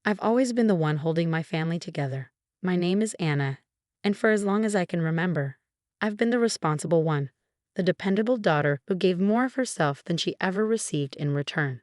I've always been the one holding my family together. My name is Anna, and for as long as I can remember, I've been the responsible one, the dependable daughter who gave more of herself than she ever received in return.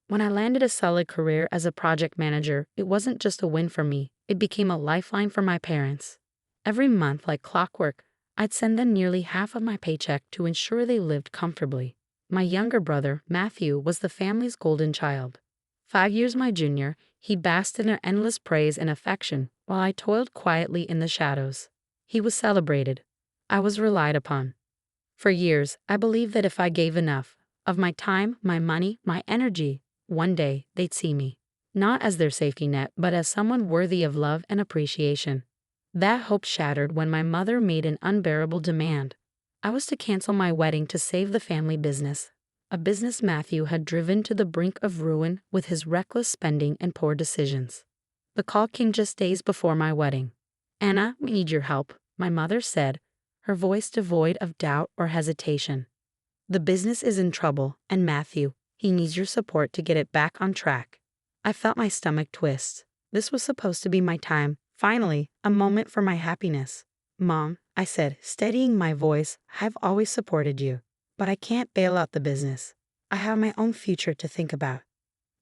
When I landed a solid career as a project manager, it wasn't just a win for me, it became a lifeline for my parents. Every month, like clockwork, I'd send them nearly half of my paycheck to ensure they lived comfortably. My younger brother, Matthew, was the family's golden child. 5 years my junior, he basked in endless praise and affection while I toiled quietly in the shadows. He was celebrated. I was relied upon. For years, I believed that if I gave enough of my time, my money, my energy, one day they'd see me, not as their safety net, but as someone worthy of love and appreciation. That hope shattered when my mother made an unbearable demand. I was to cancel my wedding to save the family business, a business Matthew had driven to the brink of ruin with his reckless spending and poor decisions. The call came just days before my wedding. "Anna, we need your help," my mother said, her voice devoid of doubt or hesitation. "The business is in trouble, and Matthew, he needs your support to get it back on track." I felt my stomach twist. This was supposed to be my time, finally, a moment for my happiness. "Mom," I said, steadying my voice, "I've always supported you, but I can't bail out the business. I have my own future to think about."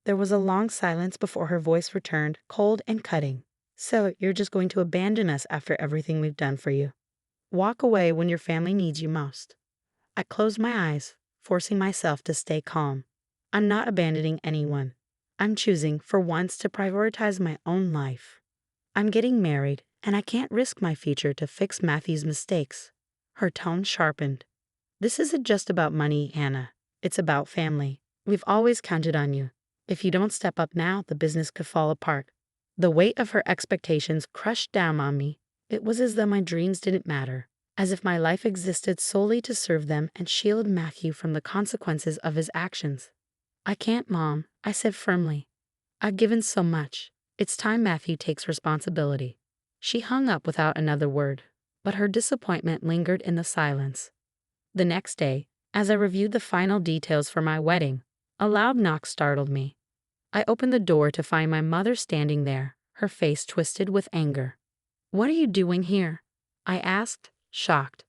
There was a long silence before her voice returned, cold and cutting. "So you're just going to abandon us after everything we've done for you? Walk away when your family needs you most?" I closed my eyes, forcing myself to stay calm. "I'm not abandoning anyone. I'm choosing, for once, to prioritize my own life. I'm getting married, and I can't risk my future to fix Matthew's mistakes." Her tone sharpened. "This isn't just about money, Anna. It's about family. We've always counted on you. If you don't step up now, the business could fall apart." The weight of her expectations crushed down on me. It was as though my dreams didn't matter, as if my life existed solely to serve them and shield Matthew from the consequences of his actions. "I can't, Mom," I said firmly. "I've given so much. It's time Matthew takes responsibility." She hung up without another word, but her disappointment lingered in the silence. The next day, as I reviewed the final details for my wedding, a loud knock startled me. I opened the door to find my mother standing there, her face twisted with anger. "What are you doing here?" I asked, shocked.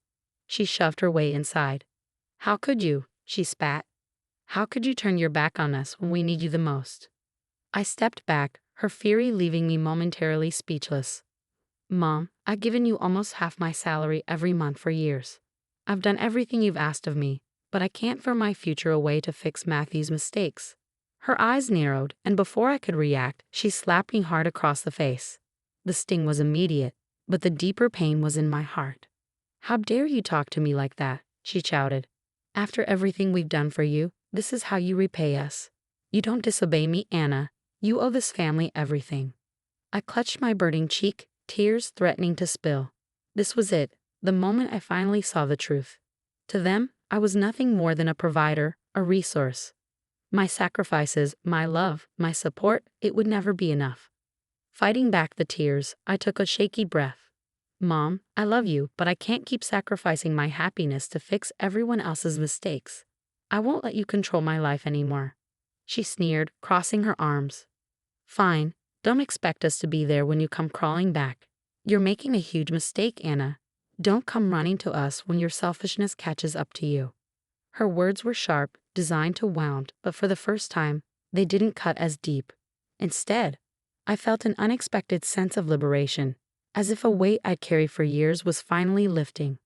She shoved her way inside. "How could you?" she spat. "How could you turn your back on us when we need you the most?" I stepped back, her fury leaving me momentarily speechless. "Mom, I've given you almost half my salary every month for years. I've done everything you've asked of me, but I can't throw my future away to fix Matthew's mistakes." Her eyes narrowed, and before I could react, she slapped me hard across the face. The sting was immediate, but the deeper pain was in my heart. "How dare you talk to me like that?" she shouted. "After everything we've done for you, this is how you repay us. You don't disobey me, Anna. You owe this family everything." I clutched my burning cheek, tears threatening to spill. This was it, the moment I finally saw the truth. To them, I was nothing more than a provider, a resource. My sacrifices, my love, my support, it would never be enough. Fighting back the tears, I took a shaky breath. "Mom, I love you, but I can't keep sacrificing my happiness to fix everyone else's mistakes. I won't let you control my life anymore." She sneered, crossing her arms. "Fine, don't expect us to be there when you come crawling back. You're making a huge mistake, Anna. Don't come running to us when your selfishness catches up to you." Her words were sharp, designed to wound, but for the first time, they didn't cut as deep. Instead, I felt an unexpected sense of liberation, as if a weight I'd carried for years was finally lifting.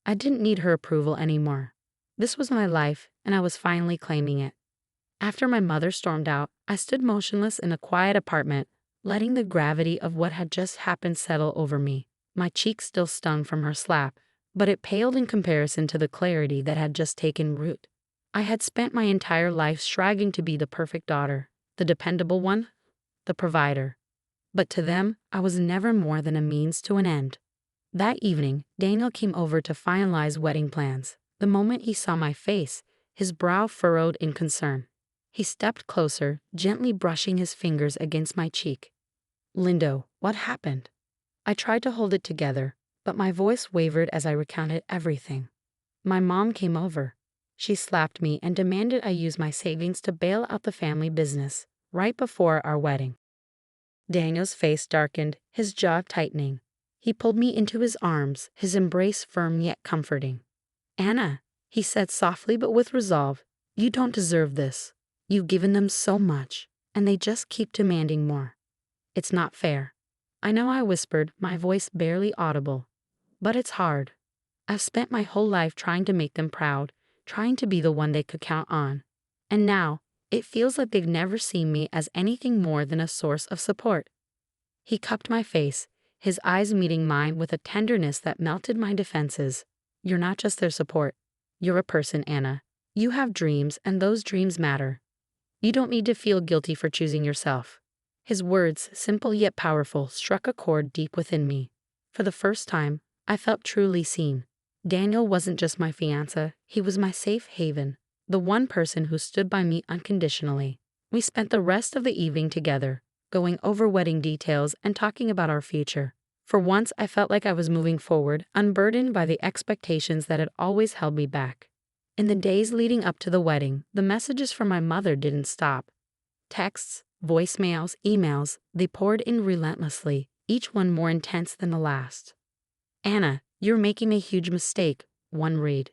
I didn't need her approval anymore. This was my life, and I was finally claiming it. After my mother stormed out, I stood motionless in a quiet apartment, letting the gravity of what had just happened settle over me. My cheek still stung from her slap, but it paled in comparison to the clarity that had just taken root. I had spent my entire life striving to be the perfect daughter, the dependable one, the provider. But to them, I was never more than a means to an end. That evening, Daniel came over to finalize wedding plans. The moment he saw my face, his brow furrowed in concern. He stepped closer, gently brushing his fingers against my cheek. "Lindo, what happened?" I tried to hold it together, but my voice wavered as I recounted everything. "My mom came over. She slapped me and demanded I use my savings to bail out the family business, right before our wedding. Daniel's face darkened, his jaw tightening. He pulled me into his arms, his embrace firm yet comforting. "Anna," he said softly but with resolve, "you don't deserve this. You've given them so much, and they just keep demanding more. It's not fair." I know, I whispered, my voice barely audible. "But it's hard. I've spent my whole life trying to make them proud, trying to be the one they could count on. And now, it feels like they've never seen me as anything more than a source of support." He cupped my face, his eyes meeting mine with a tenderness that melted my defenses. "You're not just their support. You're a person, Anna. You have dreams, and those dreams matter. You don't need to feel guilty for choosing yourself." His words, simple yet powerful, struck a chord deep within me. For the first time, I felt truly seen. Daniel wasn't just my fiancé, he was my safe haven, the one person who stood by me unconditionally. We spent the rest of the evening together, going over wedding details and talking about our future. For once, I felt like I was moving forward, unburdened by the expectations that had always held me back. In the days leading up to the wedding, the messages from my mother didn't stop. Texts, voicemails, emails, they poured in relentlessly, each one more intense than the last. "Anna, you're making a huge mistake," one read.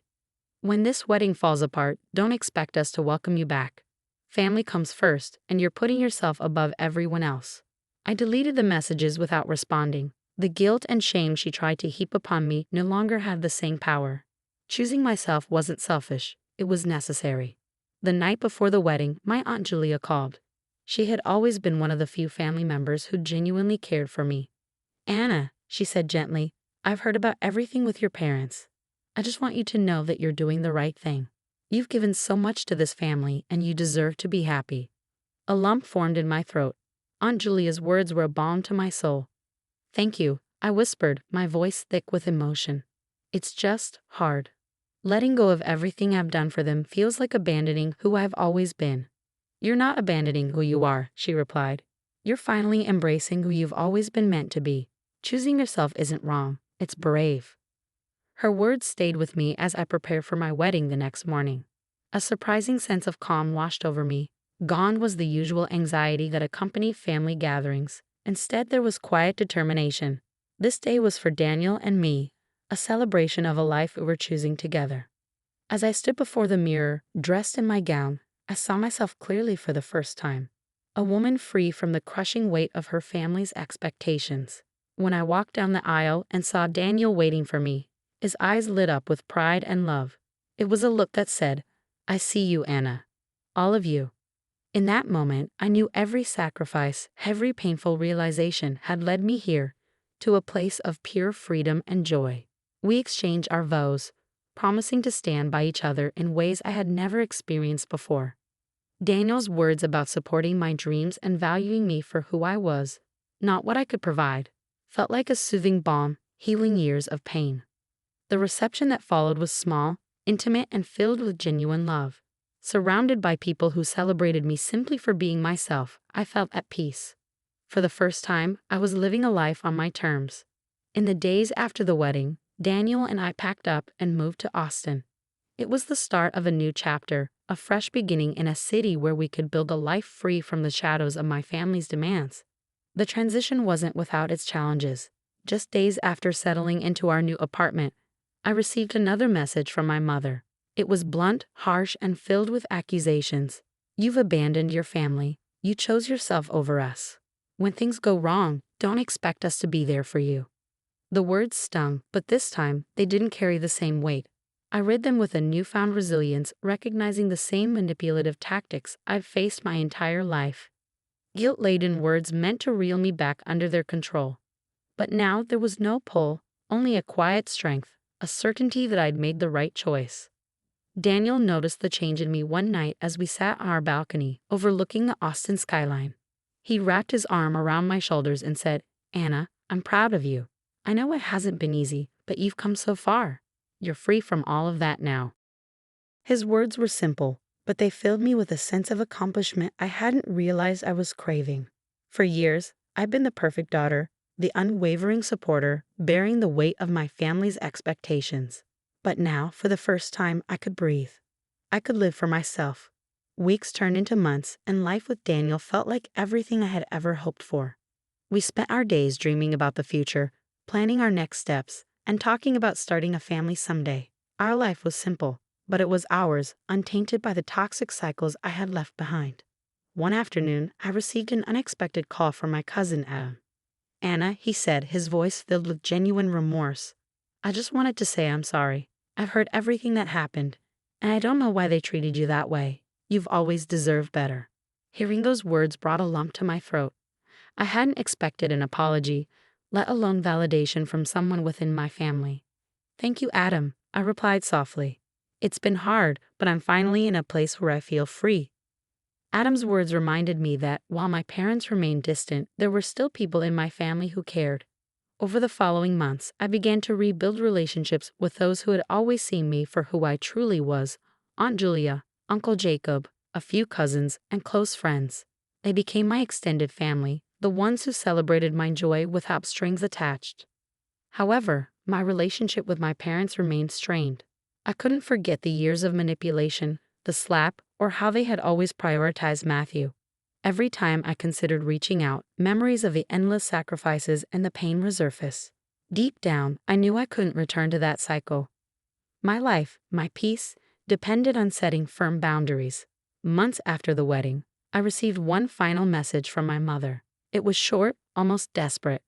"When this wedding falls apart, don't expect us to welcome you back. Family comes first, and you're putting yourself above everyone else." I deleted the messages without responding. The guilt and shame she tried to heap upon me no longer had the same power. Choosing myself wasn't selfish, it was necessary. The night before the wedding, my Aunt Julia called. She had always been one of the few family members who genuinely cared for me. "Anna," she said gently, "I've heard about everything with your parents. I just want you to know that you're doing the right thing. You've given so much to this family, and you deserve to be happy." A lump formed in my throat. Aunt Julia's words were a balm to my soul. "Thank you," I whispered, my voice thick with emotion. "It's just hard. Letting go of everything I've done for them feels like abandoning who I've always been." "You're not abandoning who you are," she replied. "You're finally embracing who you've always been meant to be. Choosing yourself isn't wrong, it's brave." Her words stayed with me as I prepared for my wedding the next morning. A surprising sense of calm washed over me. Gone was the usual anxiety that accompanied family gatherings. Instead, there was quiet determination. This day was for Daniel and me, a celebration of a life we were choosing together. As I stood before the mirror, dressed in my gown, I saw myself clearly for the first time. A woman free from the crushing weight of her family's expectations. When I walked down the aisle and saw Daniel waiting for me, his eyes lit up with pride and love. It was a look that said, "I see you, Anna. All of you." In that moment, I knew every sacrifice, every painful realization had led me here, to a place of pure freedom and joy. We exchanged our vows, promising to stand by each other in ways I had never experienced before. Daniel's words about supporting my dreams and valuing me for who I was, not what I could provide, felt like a soothing balm, healing years of pain. The reception that followed was small, intimate, and filled with genuine love. Surrounded by people who celebrated me simply for being myself, I felt at peace. For the first time, I was living a life on my terms. In the days after the wedding, Daniel and I packed up and moved to Austin. It was the start of a new chapter, a fresh beginning in a city where we could build a life free from the shadows of my family's demands. The transition wasn't without its challenges. Just days after settling into our new apartment, I received another message from my mother. It was blunt, harsh, and filled with accusations. "You've abandoned your family. You chose yourself over us. When things go wrong, don't expect us to be there for you." The words stung, but this time, they didn't carry the same weight. I read them with a newfound resilience, recognizing the same manipulative tactics I've faced my entire life. Guilt-laden words meant to reel me back under their control. But now there was no pull, only a quiet strength, a certainty that I'd made the right choice. Daniel noticed the change in me one night as we sat on our balcony, overlooking the Austin skyline. He wrapped his arm around my shoulders and said, "Anna, I'm proud of you. I know it hasn't been easy, but you've come so far. You're free from all of that now." His words were simple, but they filled me with a sense of accomplishment I hadn't realized I was craving. For years, I've been the perfect daughter, the unwavering supporter, bearing the weight of my family's expectations. But now, for the first time, I could breathe. I could live for myself. Weeks turned into months, and life with Daniel felt like everything I had ever hoped for. We spent our days dreaming about the future, planning our next steps, and talking about starting a family someday. Our life was simple, but it was ours, untainted by the toxic cycles I had left behind. One afternoon, I received an unexpected call from my cousin Adam. "Anna," he said, his voice filled with genuine remorse. "I just wanted to say I'm sorry. I've heard everything that happened, and I don't know why they treated you that way. You've always deserved better." Hearing those words brought a lump to my throat. I hadn't expected an apology, let alone validation from someone within my family. "Thank you, Adam," I replied softly. "It's been hard, but I'm finally in a place where I feel free." Adam's words reminded me that, while my parents remained distant, there were still people in my family who cared. Over the following months, I began to rebuild relationships with those who had always seen me for who I truly was: Aunt Julia, Uncle Jacob, a few cousins, and close friends. They became my extended family, the ones who celebrated my joy without strings attached. However, my relationship with my parents remained strained. I couldn't forget the years of manipulation, the slap, or how they had always prioritized Matthew. Every time I considered reaching out, memories of the endless sacrifices and the pain resurfaced. Deep down, I knew I couldn't return to that cycle. My life, my peace, depended on setting firm boundaries. Months after the wedding, I received one final message from my mother. It was short, almost desperate.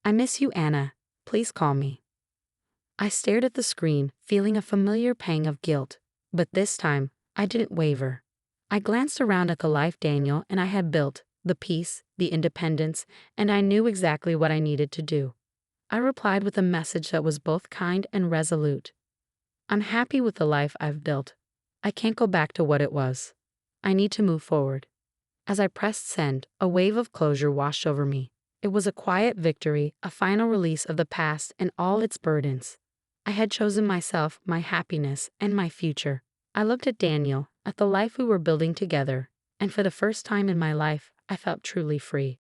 "I miss you, Anna. Please call me." I stared at the screen, feeling a familiar pang of guilt. But this time, I didn't waver. I glanced around at the life Daniel and I had built, the peace, the independence, and I knew exactly what I needed to do. I replied with a message that was both kind and resolute. "I'm happy with the life I've built. I can't go back to what it was. I need to move forward." As I pressed send, a wave of closure washed over me. It was a quiet victory, a final release of the past and all its burdens. I had chosen myself, my happiness, and my future. I looked at Daniel, at the life we were building together, and for the first time in my life, I felt truly free.